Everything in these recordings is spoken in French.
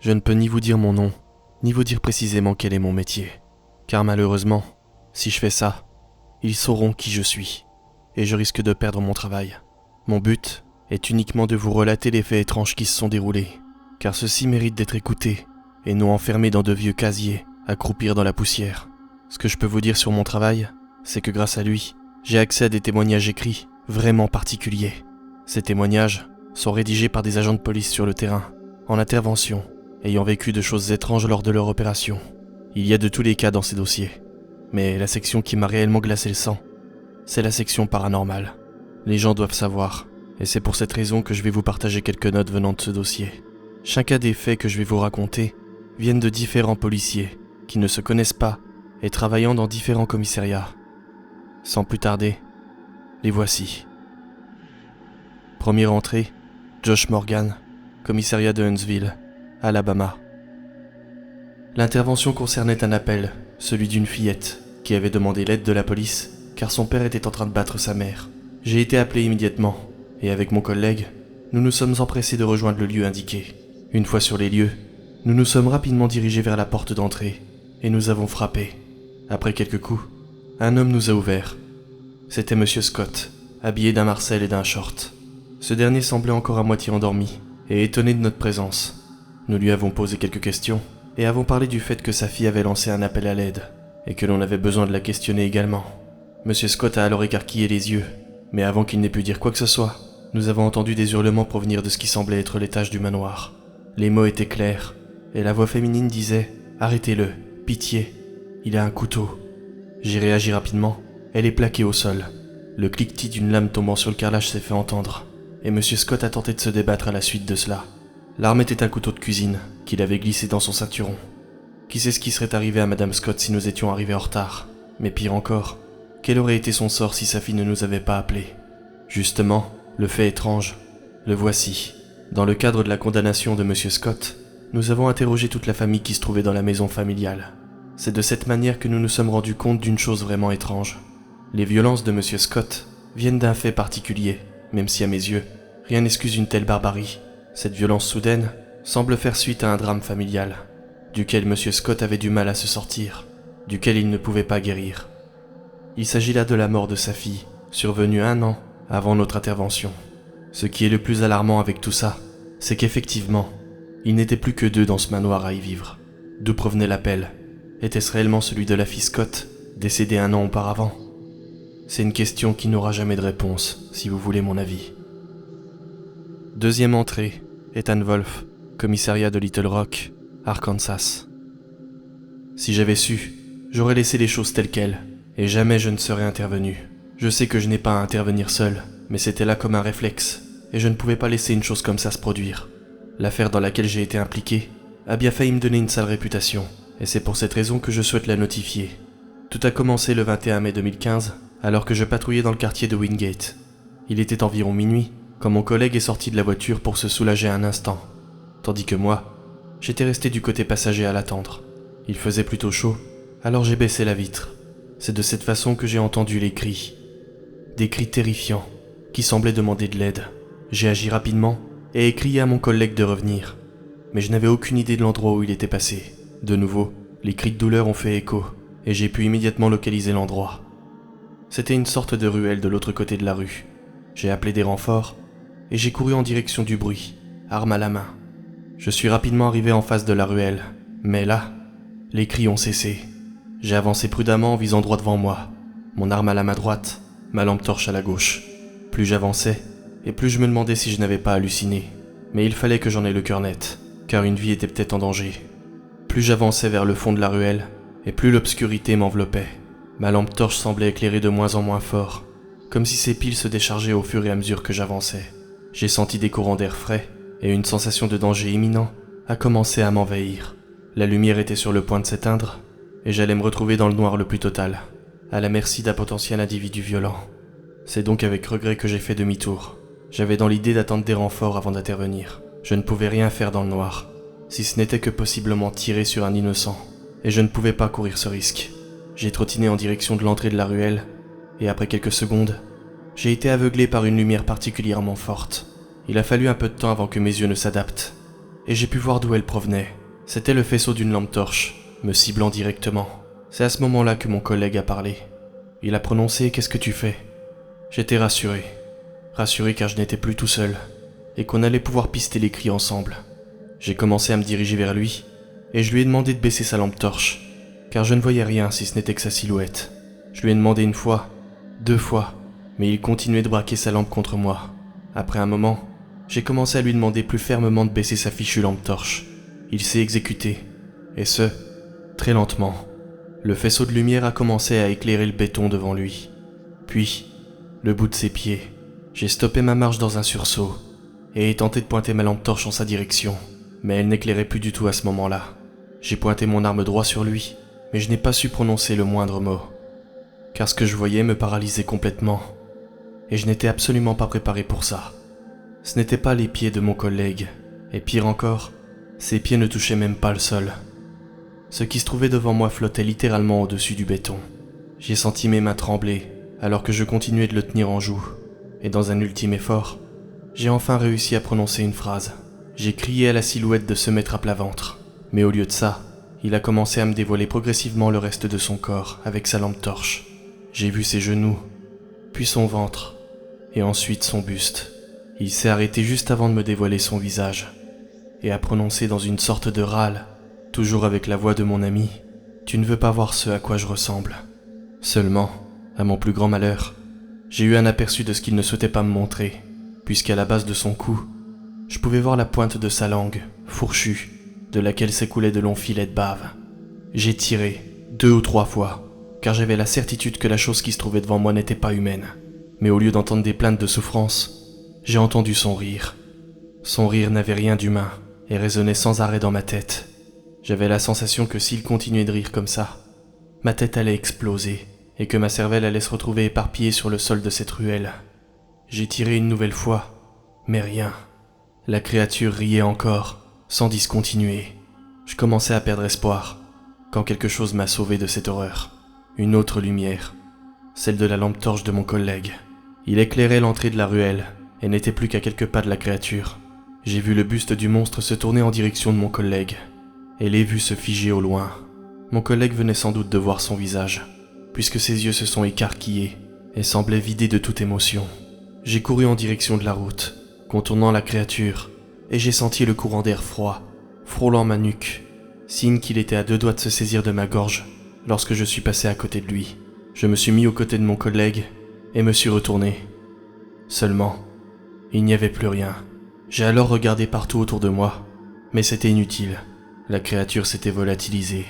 Je ne peux ni vous dire mon nom, ni vous dire précisément quel est mon métier. Car malheureusement, si je fais ça, ils sauront qui je suis, et je risque de perdre mon travail. Mon but est uniquement de vous relater les faits étranges qui se sont déroulés, car ceux-ci méritent d'être écoutés, et non enfermés dans de vieux casiers, à croupir dans la poussière. Ce que je peux vous dire sur mon travail, c'est que grâce à lui, j'ai accès à des témoignages écrits vraiment particuliers. Ces témoignages sont rédigés par des agents de police sur le terrain, en intervention, ayant vécu de choses étranges lors de leur opération. Il y a de tous les cas dans ces dossiers, mais la section qui m'a réellement glacé le sang, c'est la section paranormale. Les gens doivent savoir, et c'est pour cette raison que je vais vous partager quelques notes venant de ce dossier. Chacun des faits que je vais vous raconter viennent de différents policiers qui ne se connaissent pas et travaillant dans différents commissariats. Sans plus tarder, les voici. Première entrée, Josh Morgan, commissariat de Huntsville, Alabama. L'intervention concernait un appel, celui d'une fillette, qui avait demandé l'aide de la police car son père était en train de battre sa mère. J'ai été appelé immédiatement, et avec mon collègue, nous nous sommes empressés de rejoindre le lieu indiqué. Une fois sur les lieux, nous nous sommes rapidement dirigés vers la porte d'entrée, et nous avons frappé. Après quelques coups, un homme nous a ouvert. C'était Monsieur Scott, habillé d'un marcel et d'un short. Ce dernier semblait encore à moitié endormi, et étonné de notre présence. Nous lui avons posé quelques questions, et avons parlé du fait que sa fille avait lancé un appel à l'aide, et que l'on avait besoin de la questionner également. Monsieur Scott a alors écarquillé les yeux, mais avant qu'il n'ait pu dire quoi que ce soit, nous avons entendu des hurlements provenir de ce qui semblait être l'étage du manoir. Les mots étaient clairs, et la voix féminine disait « Arrêtez-le, pitié, il a un couteau ». J'ai réagi rapidement, elle est plaquée au sol. Le cliquetis d'une lame tombant sur le carrelage s'est fait entendre, et Monsieur Scott a tenté de se débattre à la suite de cela. L'arme était un couteau de cuisine, qu'il avait glissé dans son ceinturon. Qui sait ce qui serait arrivé à Madame Scott si nous étions arrivés en retard? Mais pire encore, quel aurait été son sort si sa fille ne nous avait pas appelés? Justement, le fait étrange, le voici. Dans le cadre de la condamnation de Monsieur Scott, nous avons interrogé toute la famille qui se trouvait dans la maison familiale. C'est de cette manière que nous nous sommes rendus compte d'une chose vraiment étrange. Les violences de Monsieur Scott viennent d'un fait particulier, même si à mes yeux, rien n'excuse une telle barbarie. Cette violence soudaine semble faire suite à un drame familial, duquel Monsieur Scott avait du mal à se sortir, duquel il ne pouvait pas guérir. Il s'agit là de la mort de sa fille, survenue 1 an avant notre intervention. Ce qui est le plus alarmant avec tout ça, c'est qu'effectivement, il n'était plus que 2 dans ce manoir à y vivre. D'où provenait l'appel? Était-ce réellement celui de la fille Scott, décédée 1 an auparavant? C'est une question qui n'aura jamais de réponse, si vous voulez mon avis. Deuxième entrée, Ethan Wolf, commissariat de Little Rock, Arkansas. Si j'avais su, j'aurais laissé les choses telles quelles, et jamais je ne serais intervenu. Je sais que je n'ai pas à intervenir seul, mais c'était là comme un réflexe, et je ne pouvais pas laisser une chose comme ça se produire. L'affaire dans laquelle j'ai été impliqué a bien failli me donner une sale réputation, et c'est pour cette raison que je souhaite la notifier. Tout a commencé le 21 mai 2015, alors que je patrouillais dans le quartier de Wingate. Il était environ minuit, quand mon collègue est sorti de la voiture pour se soulager un instant, tandis que moi, j'étais resté du côté passager à l'attendre. Il faisait plutôt chaud, alors j'ai baissé la vitre. C'est de cette façon que j'ai entendu les cris. Des cris terrifiants, qui semblaient demander de l'aide. J'ai agi rapidement et ai crié à mon collègue de revenir. Mais je n'avais aucune idée de l'endroit où il était passé. De nouveau, les cris de douleur ont fait écho, et j'ai pu immédiatement localiser l'endroit. C'était une sorte de ruelle de l'autre côté de la rue. J'ai appelé des renforts, et j'ai couru en direction du bruit, arme à la main. Je suis rapidement arrivé en face de la ruelle, mais là, les cris ont cessé. J'ai avancé prudemment en visant droit devant moi, mon arme à la main droite, ma lampe torche à la gauche. Plus j'avançais, et plus je me demandais si je n'avais pas halluciné. Mais il fallait que j'en aie le cœur net, car une vie était peut-être en danger. Plus j'avançais vers le fond de la ruelle, et plus l'obscurité m'enveloppait. Ma lampe torche semblait éclairer de moins en moins fort, comme si ses piles se déchargeaient au fur et à mesure que j'avançais. J'ai senti des courants d'air frais, et une sensation de danger imminent a commencé à m'envahir. La lumière était sur le point de s'éteindre, et j'allais me retrouver dans le noir le plus total, à la merci d'un potentiel individu violent. C'est donc avec regret que j'ai fait demi-tour. J'avais dans l'idée d'attendre des renforts avant d'intervenir. Je ne pouvais rien faire dans le noir, si ce n'était que possiblement tirer sur un innocent, et je ne pouvais pas courir ce risque. J'ai trottiné en direction de l'entrée de la ruelle, et après quelques secondes, j'ai été aveuglé par une lumière particulièrement forte. Il a fallu un peu de temps avant que mes yeux ne s'adaptent. et j'ai pu voir d'où elle provenait. C'était le faisceau d'une lampe torche, me ciblant directement. C'est à ce moment-là que mon collègue a parlé. Il a prononcé « Qu'est-ce que tu fais ?» J'étais rassuré. Rassuré car je n'étais plus tout seul, et qu'on allait pouvoir pister les cris ensemble. J'ai commencé à me diriger vers lui, et je lui ai demandé de baisser sa lampe torche, car je ne voyais rien si ce n'était que sa silhouette. Je lui ai demandé 1 fois, 2 fois, mais il continuait de braquer sa lampe contre moi. Après un moment, j'ai commencé à lui demander plus fermement de baisser sa fichue lampe torche. Il s'est exécuté, et ce, très lentement. Le faisceau de lumière a commencé à éclairer le béton devant lui. Puis, le bout de ses pieds. J'ai stoppé ma marche dans un sursaut, et ai tenté de pointer ma lampe torche en sa direction, mais elle n'éclairait plus du tout à ce moment-là. J'ai pointé mon arme droit sur lui, mais je n'ai pas su prononcer le moindre mot, car ce que je voyais me paralysait complètement, et je n'étais absolument pas préparé pour ça. Ce n'étaient pas les pieds de mon collègue, et pire encore, ses pieds ne touchaient même pas le sol. Ce qui se trouvait devant moi flottait littéralement au-dessus du béton. J'ai senti mes mains trembler, alors que je continuais de le tenir en joue, et dans un ultime effort, j'ai enfin réussi à prononcer une phrase. J'ai crié à la silhouette de se mettre à plat ventre, mais au lieu de ça, il a commencé à me dévoiler progressivement le reste de son corps avec sa lampe torche. J'ai vu ses genoux, puis son ventre, et ensuite son buste. Il s'est arrêté juste avant de me dévoiler son visage, et a prononcé dans une sorte de râle, toujours avec la voix de mon ami, « Tu ne veux pas voir ce à quoi je ressemble. » Seulement, à mon plus grand malheur, j'ai eu un aperçu de ce qu'il ne souhaitait pas me montrer, puisqu'à la base de son cou, je pouvais voir la pointe de sa langue, fourchue, de laquelle s'écoulaient de longs filets de bave. J'ai tiré, 2 ou 3 fois, car j'avais la certitude que la chose qui se trouvait devant moi n'était pas humaine. Mais au lieu d'entendre des plaintes de souffrance, j'ai entendu son rire. Son rire n'avait rien d'humain, et résonnait sans arrêt dans ma tête. J'avais la sensation que s'il continuait de rire comme ça, ma tête allait exploser, et que ma cervelle allait se retrouver éparpillée sur le sol de cette ruelle. J'ai tiré une nouvelle fois, mais rien. La créature riait encore, sans discontinuer. Je commençais à perdre espoir, quand quelque chose m'a sauvé de cette horreur. Une autre lumière, celle de la lampe torche de mon collègue. Il éclairait l'entrée de la ruelle, et n'était plus qu'à quelques pas de la créature. J'ai vu le buste du monstre se tourner en direction de mon collègue, et l'ai vu se figer au loin. Mon collègue venait sans doute de voir son visage, puisque ses yeux se sont écarquillés, et semblaient vidés de toute émotion. J'ai couru en direction de la route, contournant la créature, et j'ai senti le courant d'air froid, frôlant ma nuque, signe qu'il était à 2 doigts de se saisir de ma gorge lorsque je suis passé à côté de lui. Je me suis mis aux côtés de mon collègue et me suis retourné. Seulement, il n'y avait plus rien. J'ai alors regardé partout autour de moi, mais c'était inutile. La créature s'était volatilisée.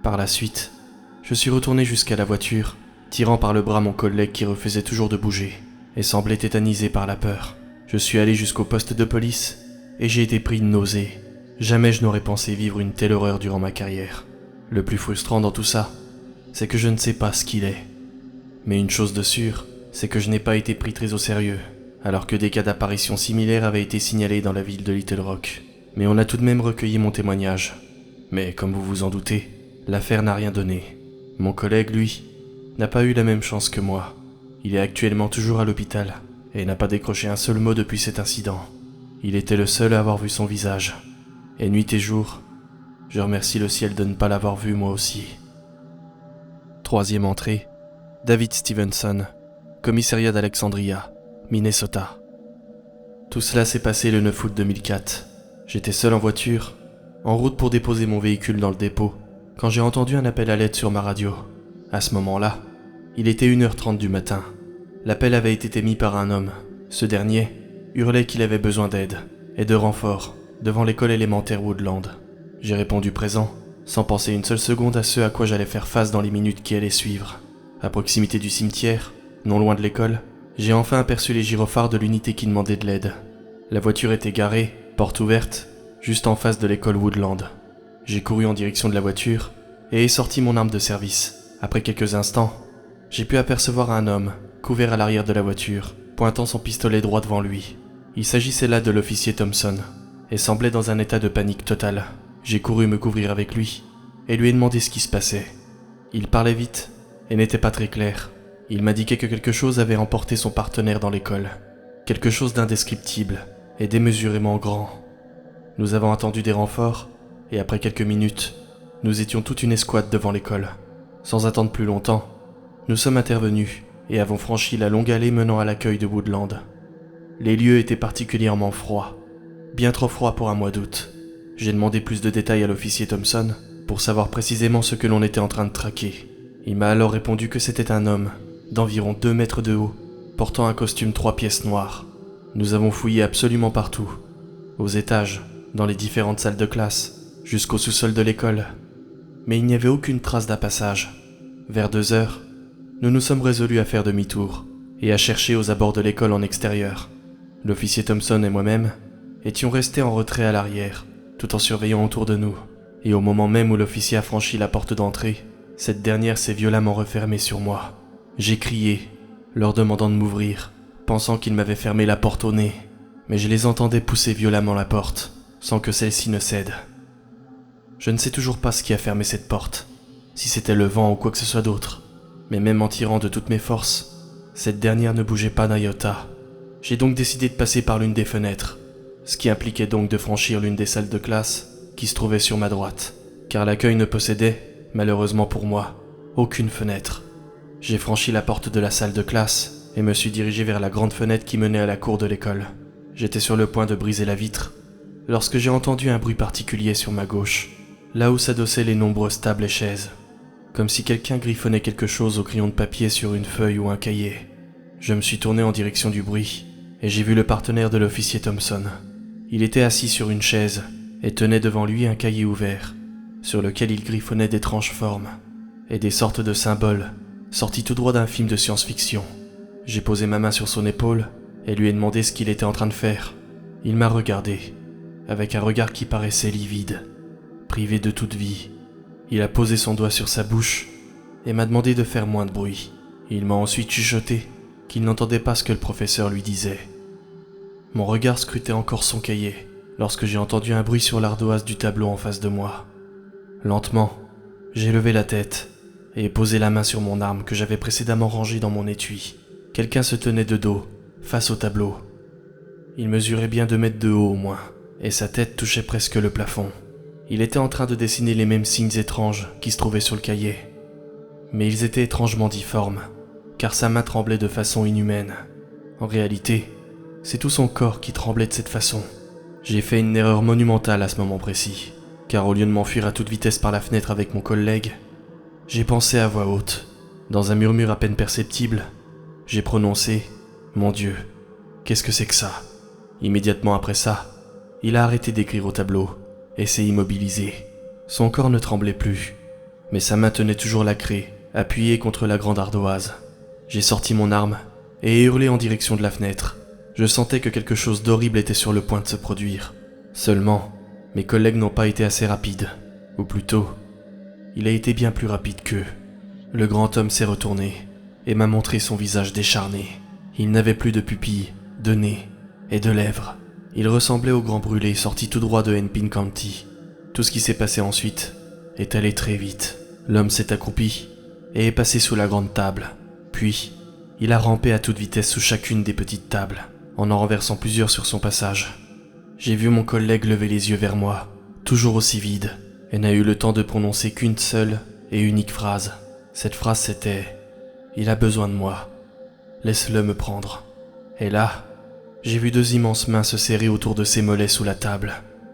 Par la suite, je suis retourné jusqu'à la voiture, tirant par le bras mon collègue qui refusait toujours de bouger et semblait tétanisé par la peur. Je suis allé jusqu'au poste de police et j'ai été pris de nausée. Jamais je n'aurais pensé vivre une telle horreur durant ma carrière. Le plus frustrant dans tout ça, c'est que je ne sais pas ce qu'il est. Mais une chose de sûre, c'est que je n'ai pas été pris très au sérieux, alors que des cas d'apparitions similaires avaient été signalés dans la ville de Little Rock. Mais on a tout de même recueilli mon témoignage. Mais comme vous vous en doutez, l'affaire n'a rien donné. Mon collègue, lui, n'a pas eu la même chance que moi. Il est actuellement toujours à l'hôpital et n'a pas décroché un seul mot depuis cet incident. Il était le seul à avoir vu son visage. Et nuit et jour, je remercie le ciel de ne pas l'avoir vu moi aussi. 3e entrée, David Stevenson, commissariat d'Alexandria, Minnesota. Tout cela s'est passé le 9 août 2004. J'étais seul en voiture, en route pour déposer mon véhicule dans le dépôt, quand j'ai entendu un appel à l'aide sur ma radio. À ce moment-là, il était 1h30 du matin. L'appel avait été émis par un homme. Ce dernier hurlait qu'il avait besoin d'aide et de renfort devant l'école élémentaire Woodland. J'ai répondu présent, sans penser une seule seconde à ce à quoi j'allais faire face dans les minutes qui allaient suivre. À proximité du cimetière, non loin de l'école, j'ai enfin aperçu les gyrophares de l'unité qui demandait de l'aide. La voiture était garée, porte ouverte, juste en face de l'école Woodland. J'ai couru en direction de la voiture et ai sorti mon arme de service. Après quelques instants, j'ai pu apercevoir un homme, couvert à l'arrière de la voiture, pointant son pistolet droit devant lui. Il s'agissait là de l'officier Thompson, et semblait dans un état de panique totale. J'ai couru me couvrir avec lui, et lui ai demandé ce qui se passait. Il parlait vite, et n'était pas très clair. Il m'indiquait que quelque chose avait emporté son partenaire dans l'école. Quelque chose d'indescriptible, et démesurément grand. Nous avons attendu des renforts, et après quelques minutes, nous étions toute une escouade devant l'école. Sans attendre plus longtemps, nous sommes intervenus et avons franchi la longue allée menant à l'accueil de Woodland. Les lieux étaient particulièrement froids, bien trop froids pour un mois d'août. J'ai demandé plus de détails à l'officier Thompson pour savoir précisément ce que l'on était en train de traquer. Il m'a alors répondu que c'était un homme d'environ 2 mètres de haut, portant un costume 3 pièces noires. Nous avons fouillé absolument partout, aux étages, dans les différentes salles de classe, jusqu'au sous-sol de l'école. Mais il n'y avait aucune trace d'un passage. Vers 2 heures, nous nous sommes résolus à faire demi-tour et à chercher aux abords de l'école en extérieur. L'officier Thompson et moi-même étions restés en retrait à l'arrière, tout en surveillant autour de nous. Et au moment même où l'officier a franchi la porte d'entrée, cette dernière s'est violemment refermée sur moi. J'ai crié, leur demandant de m'ouvrir, pensant qu'ils m'avaient fermé la porte au nez, mais je les entendais pousser violemment la porte, sans que celle-ci ne cède. Je ne sais toujours pas ce qui a fermé cette porte, si c'était le vent ou quoi que ce soit d'autre, mais même en tirant de toutes mes forces, cette dernière ne bougeait pas d'un iota. J'ai donc décidé de passer par l'une des fenêtres, ce qui impliquait donc de franchir l'une des salles de classe qui se trouvait sur ma droite, car l'accueil ne possédait, malheureusement pour moi, aucune fenêtre. J'ai franchi la porte de la salle de classe et me suis dirigé vers la grande fenêtre qui menait à la cour de l'école. J'étais sur le point de briser la vitre, lorsque j'ai entendu un bruit particulier sur ma gauche, là où s'adossaient les nombreuses tables et chaises, comme si quelqu'un griffonnait quelque chose au crayon de papier sur une feuille ou un cahier. Je me suis tourné en direction du bruit, et j'ai vu le partenaire de l'officier Thompson. Il était assis sur une chaise, et tenait devant lui un cahier ouvert, sur lequel il griffonnait d'étranges formes, et des sortes de symboles, sortis tout droit d'un film de science-fiction. J'ai posé ma main sur son épaule, et lui ai demandé ce qu'il était en train de faire. Il m'a regardé, avec un regard qui paraissait livide, privé de toute vie. Il a posé son doigt sur sa bouche, et m'a demandé de faire moins de bruit. Il m'a ensuite chuchoté qu'il n'entendait pas ce que le professeur lui disait. Mon regard scrutait encore son cahier, lorsque j'ai entendu un bruit sur l'ardoise du tableau en face de moi. Lentement, j'ai levé la tête et posé la main sur mon arme que j'avais précédemment rangée dans mon étui. Quelqu'un se tenait de dos, face au tableau. Il mesurait bien 2 mètres de haut au moins, et sa tête touchait presque le plafond. Il était en train de dessiner les mêmes signes étranges qui se trouvaient sur le cahier. Mais ils étaient étrangement difformes, car sa main tremblait de façon inhumaine. En réalité, c'est tout son corps qui tremblait de cette façon. J'ai fait une erreur monumentale à ce moment précis, car au lieu de m'enfuir à toute vitesse par la fenêtre avec mon collègue, j'ai pensé à voix haute. Dans un murmure à peine perceptible, j'ai prononcé « Mon Dieu, qu'est-ce que c'est que ça ?» Immédiatement après ça, il a arrêté d'écrire au tableau et s'est immobilisé. Son corps ne tremblait plus, mais sa main tenait toujours la craie, appuyée contre la grande ardoise. J'ai sorti mon arme et hurlé en direction de la fenêtre. Je sentais que quelque chose d'horrible était sur le point de se produire. Seulement, mes collègues n'ont pas été assez rapides. Ou plutôt, il a été bien plus rapide qu'eux. Le grand homme s'est retourné et m'a montré son visage décharné. Il n'avait plus de pupilles, de nez et de lèvres. Il ressemblait au grand brûlé sorti tout droit de Hennepin County. Tout ce qui s'est passé ensuite est allé très vite. L'homme s'est accroupi et est passé sous la grande table. Puis, il a rampé à toute vitesse sous chacune des petites tables, en renversant plusieurs sur son passage. J'ai vu mon collègue lever les yeux vers moi, toujours aussi vide, et n'a eu le temps de prononcer qu'une seule et unique phrase. Cette phrase c'était « Il a besoin de moi. Laisse-le me prendre. » Et là, j'ai vu 2 immenses mains se serrer autour de ses mollets sous la table.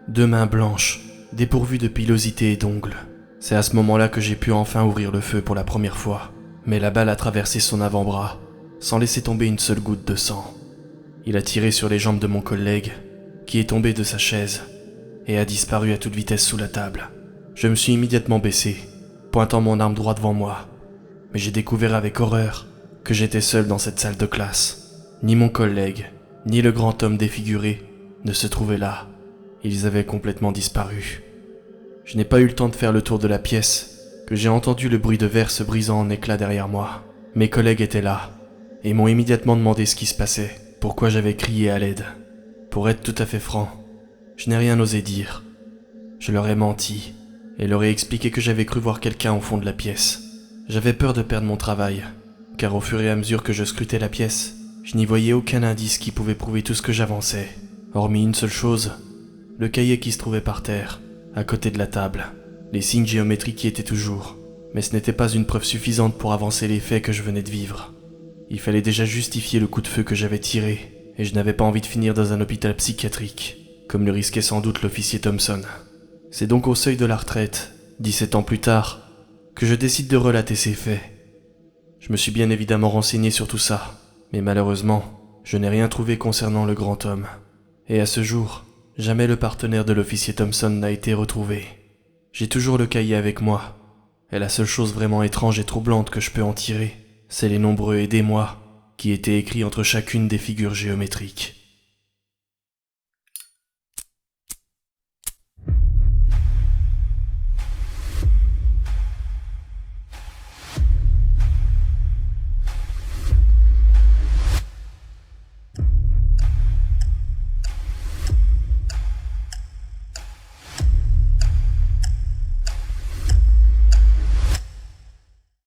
2 mains blanches, dépourvues de pilosité et d'ongles. C'est à ce moment-là que j'ai pu enfin ouvrir le feu pour la première fois. Mais la balle a traversé son avant-bras, sans laisser tomber une seule goutte de sang. Il a tiré sur les jambes de mon collègue, qui est tombé de sa chaise, et a disparu à toute vitesse sous la table. Je me suis immédiatement baissé, pointant mon arme droit devant moi. Mais j'ai découvert avec horreur que j'étais seul dans cette salle de classe. Ni mon collègue, ni le grand homme défiguré ne se trouvaient là. Ils avaient complètement disparu. Je n'ai pas eu le temps de faire le tour de la pièce que j'ai entendu le bruit de verre se brisant en éclats derrière moi. Mes collègues étaient là et m'ont immédiatement demandé ce qui se passait, pourquoi j'avais crié à l'aide. Pour être tout à fait franc, je n'ai rien osé dire. Je leur ai menti et leur ai expliqué que j'avais cru voir quelqu'un au fond de la pièce. J'avais peur de perdre mon travail, car au fur et à mesure que je scrutais la pièce, je n'y voyais aucun indice qui pouvait prouver tout ce que j'avançais, hormis une seule chose, le cahier qui se trouvait par terre, à côté de la table, les signes géométriques y étaient toujours, mais ce n'était pas une preuve suffisante pour avancer les faits que je venais de vivre. Il fallait déjà justifier le coup de feu que j'avais tiré, et je n'avais pas envie de finir dans un hôpital psychiatrique, comme le risquait sans doute l'officier Thompson. C'est donc au seuil de la retraite, 17 ans plus tard, que je décide de relater ces faits. Je me suis bien évidemment renseigné sur tout ça, mais malheureusement, je n'ai rien trouvé concernant le grand homme. Et à ce jour, jamais le partenaire de l'officier Thompson n'a été retrouvé. J'ai toujours le cahier avec moi, et la seule chose vraiment étrange et troublante que je peux en tirer, c'est les nombreux « aidez-moi » qui étaient écrits entre chacune des figures géométriques.